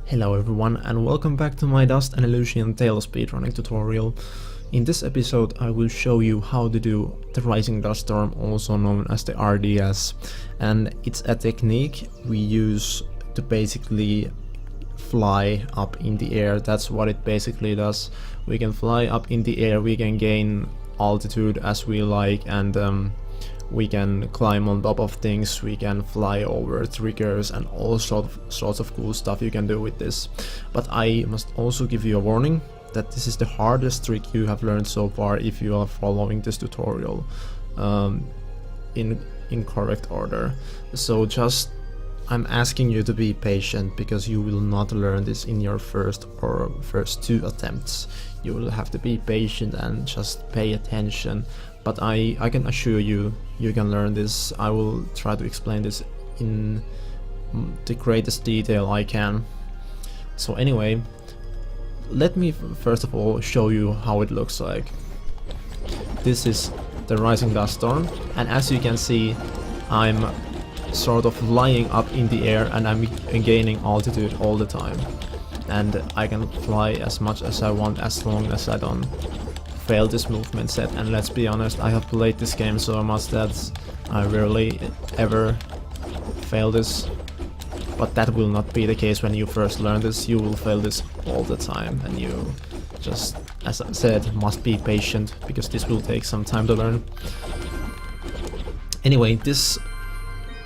Hello everyone and welcome back to my Dust and Elysian Tail speedrunning tutorial. In this episode I will show you how to do the Rising Dust Storm, also known as the RDS, and it's a technique we use to basically fly up in the air. That's what it basically does. We can fly up in the air, we can gain altitude as we like, and we can climb on top of things, we can fly over triggers and all sorts of cool stuff you can do with this. But I must also give you a warning that this is the hardest trick you have learned so far if you are following this tutorial in correct order. So I'm asking you to be patient, because you will not learn this in your first two attempts. You will have to be patient and just pay attention. But I can assure you, you can learn this. I will try to explain this in the greatest detail I can. So anyway, let me first of all show you how it looks like. This is the Rising Dust Storm, and as you can see, I'm sort of flying up in the air and I'm gaining altitude all the time. And I can fly as much as I want as long as I don't fail this movement set. And let's be honest, I have played this game so much that I rarely ever fail this. But that will not be the case when you first learn this. You will fail this all the time, and you just, as I said, must be patient, because this will take some time to learn. Anyway, this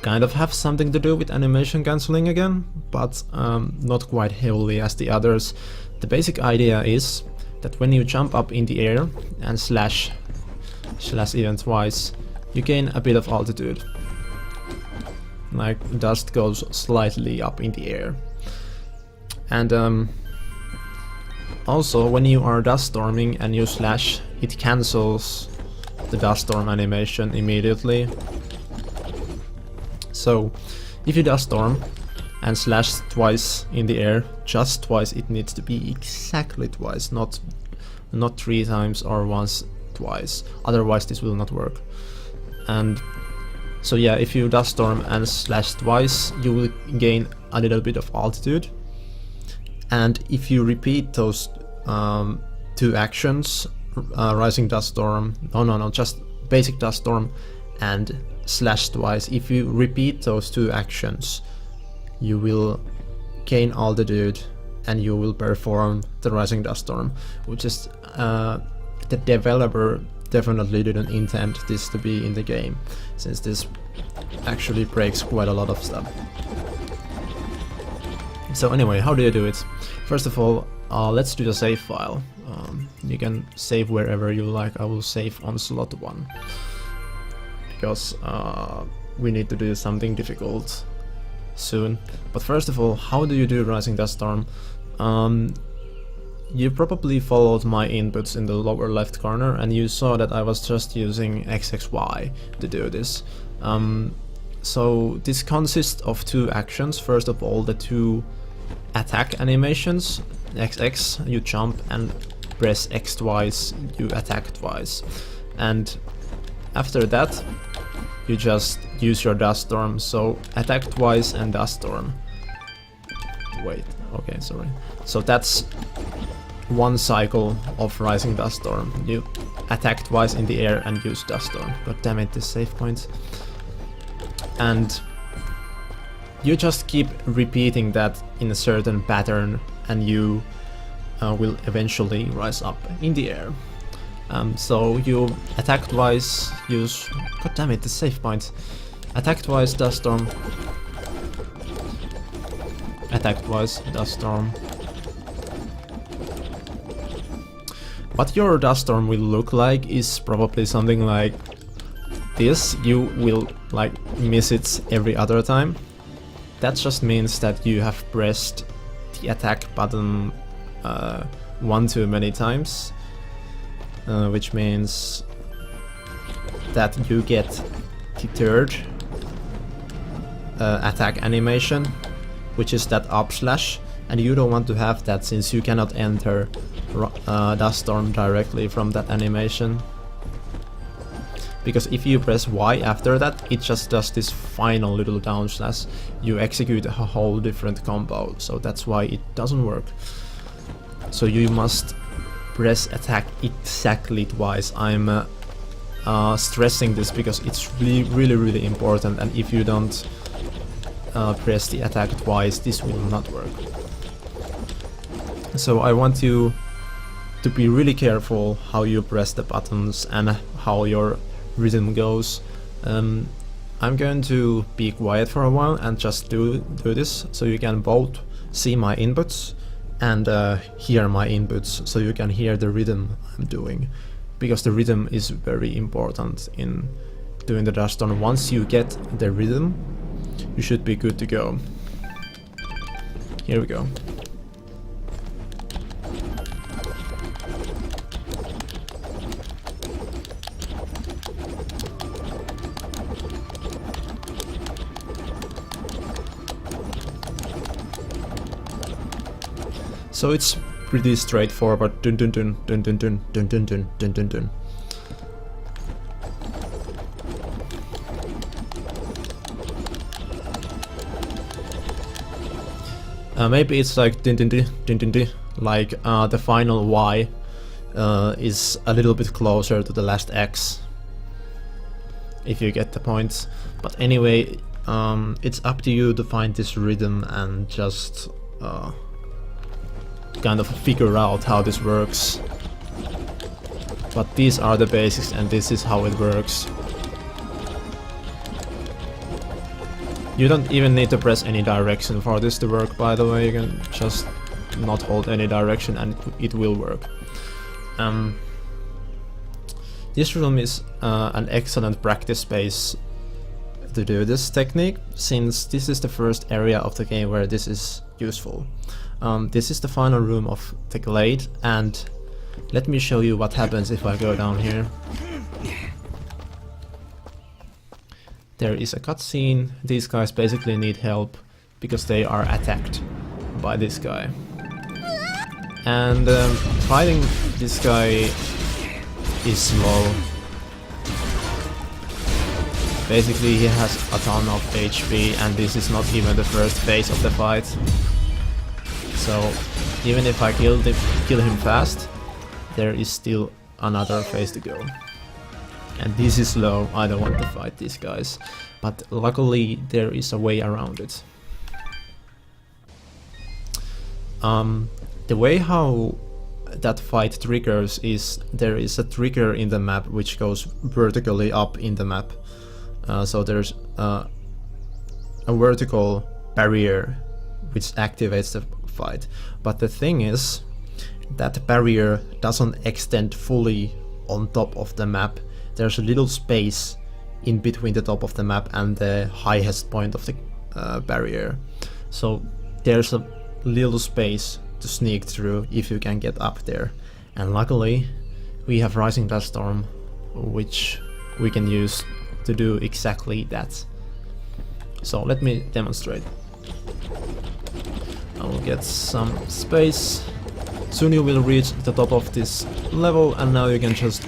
kind of have something to do with animation cancelling again, but not quite heavily as the others. The basic idea is that when you jump up in the air and slash even twice, you gain a bit of altitude. Like dust goes slightly up in the air. And also when you are dust storming and you slash, it cancels the dust storm animation immediately. So if you dust storm and slash twice in the air, just twice, it needs to be exactly twice, not 3 times or once twice, otherwise this will not work. And so yeah, if you dust storm and slash twice, you will gain a little bit of altitude. And if you repeat those two actions, Rising Dust Storm, just basic dust storm and slash twice, if you repeat those two actions, you will gain altitude and you will perform the Rising Dust Storm, which is the developer definitely didn't intend this to be in the game, since this actually breaks quite a lot of stuff. So anyway, how do you do it? First of all, let's do the save file. You can save wherever you like. I will save on slot 1, because we need to do something difficult soon. But first of all, how do you do Rising Dust Storm? You probably followed my inputs in the lower left corner, and you saw that I was just using XXY to do this. So this consists of 2 actions. First of all, the 2 attack animations. XX, you jump, and press X twice, you attack twice. And after that, you just use your dust storm, so attack twice and dust storm. Wait, okay, sorry. So that's one cycle of Rising Dust Storm. You attack twice in the air and use dust storm. God damn it, this save point. And you just keep repeating that in a certain pattern, and you will eventually rise up in the air. So you attack twice, use... God damn it, the save point. Attack twice, dust storm. Attack twice, dust storm. What your dust storm will look like is probably something like this. You will like miss it every other time. That just means that you have pressed the attack button one too many times. Which means that you get the 3rd attack animation, which is that up slash, and you don't want to have that, since you cannot enter dust storm directly from that animation, because if you press Y after that, it just does this final little down slash. You execute a whole different combo, so that's why it doesn't work. So you must press attack exactly twice. I'm stressing this because it's really important, and if you don't press the attack twice, this will not work. So I want you to be really careful how you press the buttons and how your rhythm goes. I'm going to be quiet for a while and just do this, so you can both see my inputs and hear my inputs, so you can hear the rhythm I'm doing, because the rhythm is very important in doing the dash storm. Once you get the rhythm, you should be good to go. Here we go. So it's pretty straightforward. Dun dun dun dun dun dun dun dun dun dun dun dun. Maybe it's like dun dun dun dun dun dun, like the final Y is a little bit closer to the last X, if you get the point. But anyway, it's up to you to find this rhythm and just kind of figure out how this works. But these are the basics and this is how it works. You don't even need to press any direction for this to work, by the way. You can just not hold any direction and it will work. This room is an excellent practice space to do this technique, since this is the first area of the game where this is useful. This is the final room of the glade, and let me show you what happens if I go down here. There is a cutscene. These guys basically need help because they are attacked by this guy. And fighting this guy is slow. Basically he has a ton of HP and this is not even the first phase of the fight. So even if I kill him fast, there is still another phase to go. And this is slow, I don't want to fight these guys. But luckily there is a way around it. The way how that fight triggers is there is a trigger in the map which goes vertically up in the map. So there's a vertical barrier which activates the fight. But the thing is, that barrier doesn't extend fully on top of the map. There's a little space in between the top of the map and the highest point of the barrier. So there's a little space to sneak through if you can get up there. And luckily we have Rising Dust Storm, which we can use to do exactly that. So let me demonstrate. I will get some space. Soon you will reach the top of this level, and now you can just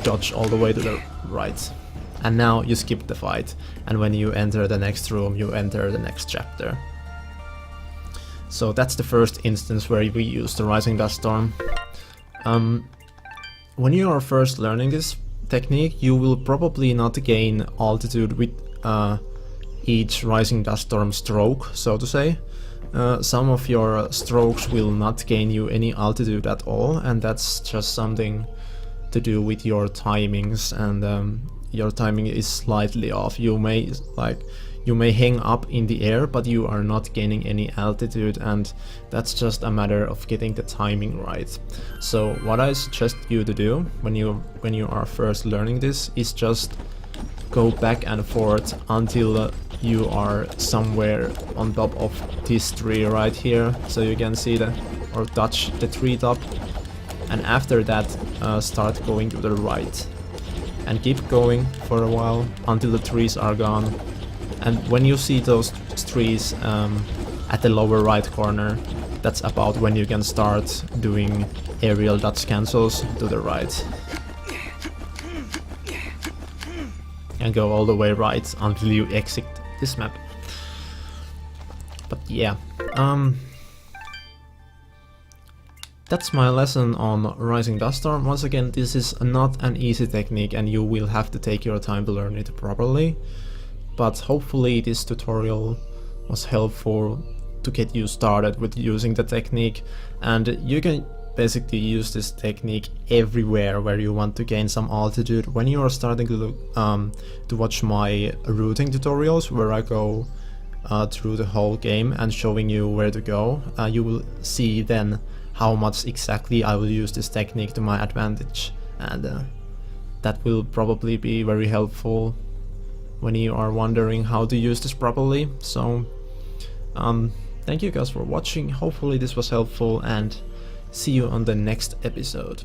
dodge all the way to the right. And now you skip the fight, and when you enter the next room, you enter the next chapter. So that's the first instance where we use the Rising Dust Storm. When you are first learning this technique, you will probably not gain altitude with each Rising Dust Storm stroke, so to say. Some of your strokes will not gain you any altitude at all, and that's just something to do with your timings, and your timing is slightly off. You may hang up in the air, but you are not gaining any altitude, and that's just a matter of getting the timing right. So what I suggest you to do when you are first learning this is just go back and forth until you are somewhere on top of this tree right here, so you can see or touch the tree top, and after that start going to the right and keep going for a while until the trees are gone. And when you see those trees at the lower right corner, that's about when you can start doing aerial dodge cancels to the right. and go all the way right until you exit this map. But yeah, that's my lesson on Rising Dust Storm. Once again, this is not an easy technique and you will have to take your time to learn it properly. But hopefully this tutorial was helpful to get you started with using the technique, and you can basically use this technique everywhere where you want to gain some altitude. When you are starting to watch my routing tutorials where I go through the whole game and showing you where to go, you will see then how much exactly I will use this technique to my advantage, and that will probably be very helpful when you are wondering how to use this properly. So thank you guys for watching, hopefully this was helpful, and see you on the next episode.